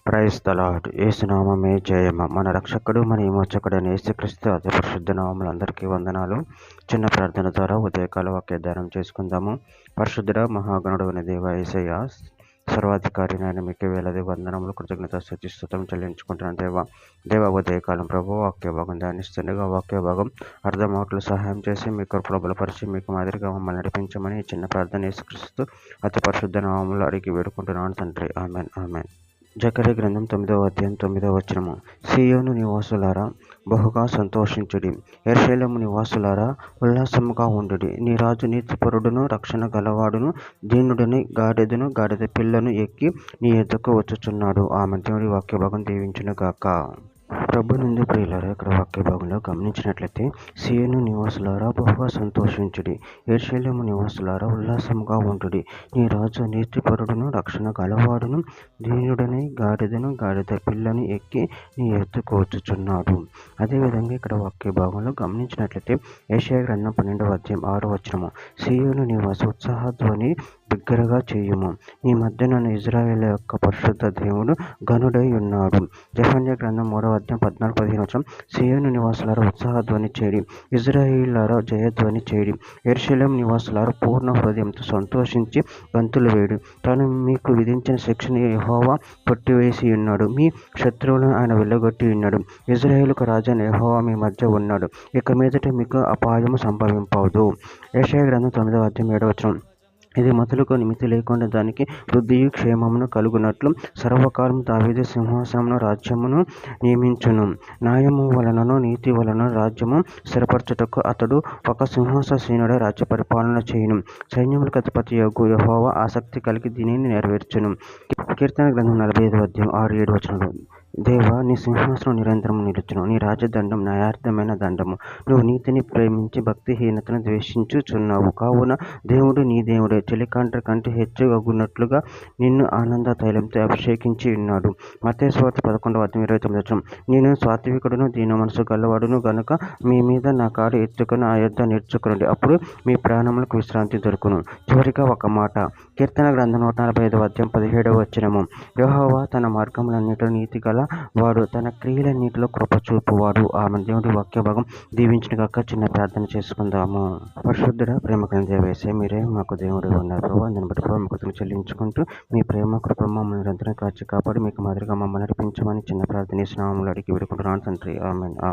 Praise the lord. యేసునామమే జయము. మన రక్షకుడు మన విమోచకుడైన యేసుక్రీస్తు అతి పరిశుద్ధ నామములో అందరికీ వందనాలు. చిన్న ప్రార్థన ద్వారా ఉదయకాల వాక్య ధ్యానం చేసుకుందాము. పరిశుద్ధుడ మహాగణుడైన దేవ యేసయ్య, సర్వాధికారి అయిన మీకు వేలాది వందనములు, కృతజ్ఞత స్తుతి స్తుతం చెల్లించుకుంటున్నాను. దేవ ఉదయకాలం ప్రభు వాక్య భాగం ధ్యానిస్తుండగా వాక్య భాగం అర్థమవట్లు సహాయం చేసి మీ కృపలో బలపరిచి మీకు మాదిరిగా మమ్మల్ని నడిపించమని చిన్న ప్రార్థన యేసుక్రీస్తు అతి పరిశుద్ధ నామములో అడిగి వేడుకుంటున్నాను తండ్రి. Amen amen. జకర్యా గ్రంథం 9వ అధ్యాయం 9వ వచనము. సీయోను నివాసులారా బహుగా సంతోషించుడి, యెరూషలేము నివాసులారా ఉల్లాసముగా ఉండుడి. నీ రాజు నీతిపరుడును రక్షణ గలవాడును దీనుడని గాడిద పిల్లను ఎక్కి నీ ఎద్దకు వచ్చుచున్నాడు. ఆమె దేవుడి వాక్య భాగం దీవించును గాక. ప్రభు నుండి ప్రియులారా, ఇక్కడ వాక్య భాగంలో గమనించినట్లయితే, సీయోను నివాసులారా బహుగా సంతోషించుడి, యెరూషలేము నివాసులారా ఉల్లాసముగా ఉండుడి. నీ రాజు నీతిపరుడును రక్షణ గలవాడును దీనుడని గాడిద పిల్లను ఎక్కి నీ ఎద్దుకు వచ్చుచున్నాడు. అదేవిధంగా ఇక్కడ వాక్య భాగంలో గమనించినట్లయితే యెషయా గ్రంథం 12వ అధ్యాయం 6వ వచనము. సీయోను నివాసి ఉత్సాహధ్వని బిగ్గరగా చేయుము, నీ మధ్యన ఇజ్రాయేల్ యొక్క పరిశుద్ధ దేవుడు ఘనుడై ఉన్నాడు. జెఫన్యా గ్రంథం 3వ అధ్యాయం 14-15 వచనం. సీయోను నివాసులారా ఉత్సాహధ్వని చేడి, ఇజ్రాయేలులారా జయధ్వని చేడి, యెరూషలేము నివాసులారా పూర్ణ హృదయంతో సంతోషించి గంతులు వేడి. తాను మీకు విధించిన శిక్షను యెహోవా కొట్టివేసి ఉన్నాడు, మీ శత్రువులను ఆయన వెళ్ళగొట్టి ఉన్నాడు. ఇజ్రాయేలుకు రాజైన యెహోవా మీ మధ్య ఉన్నాడు, ఇక మీదట మీకు అపాయము సంభవింపదు. యెషయా గ్రంథం 9వ అధ్యాయం 7వ వచనం. ఇది మొదలుకొని మితి లేకుండా దానికి వృద్ధియు క్షేమమును కలుగునట్లు సర్వకాలము దావీదు సింహాసనమును రాజ్యమును నియమించును. న్యాయము వలనను నీతి వలన రాజ్యము స్థిరపరచుటకు అతడు ఒక సింహాసీనుడై రాజ్య పరిపాలన చేయును. సైన్యములకు అధిపతియగు యెహోవా ఆసక్తి కలిగి దీనిని నెరవేర్చును. కీర్తన గ్రంథం 45వ అధ్యాయం 6-7 వచనాలు. దేవా, నీ సింహాసనం నిరంతరము నిలుచును, నీ రాజదండం న్యాయార్థమైన దండము. నువ్వు నీతిని ప్రేమించి భక్తిహీనతను ద్వేషించుచున్నావు. కావున దేవుడు నీ దేవుడే చెలికాండ్ర కంటే హెచ్చుగగున్నట్లుగా నిన్ను ఆనంద తైలంతో అభిషేకించి ఉన్నాడు. మత్తయి సువార్త 11వ అధ్యాయం 29వ వచనం. నేను సాత్వికుడును దీన మనసు గలవాడును గనుక మీ మీద నా కాడు ఎత్తుకొని ఆ యొద్ద నేర్చుకునండి, అప్పుడు మీ ప్రాణములకు విశ్రాంతి దొరుకును. చివరిగా ఒక మాట. కీర్తన గ్రంథం 145వ అధ్యాయం 17వ వచనము. యెహోవా తన మార్గములన్నిటిలో నీతి గల వాడు, తన క్రియలన్నిటిలో కృప చూపువాడు. ఆమె దేవుడి వాక్య భాగం దీవించిన గాక. చిన్న ప్రార్థన చేసుకుందాము. పరిశుద్ధుడ ప్రేమ కలిగిన దేవ యేసయ్య, మీరే మాకు దేవుడు ఉన్నారు ప్రభావ. దాన్ని బట్టి ప్రభావ మీకు చెల్లించుకుంటూ మీ ప్రేమ కృప మమ్మల్ని నిరంతరం కాచి కాపాడి మీకు మాదిరిగా మమ్మల్ని నడిపించమని చిన్న ప్రార్థన నామములో అడిగి వేడుకుంటున్నాను తండ్రి. ఆమేన్.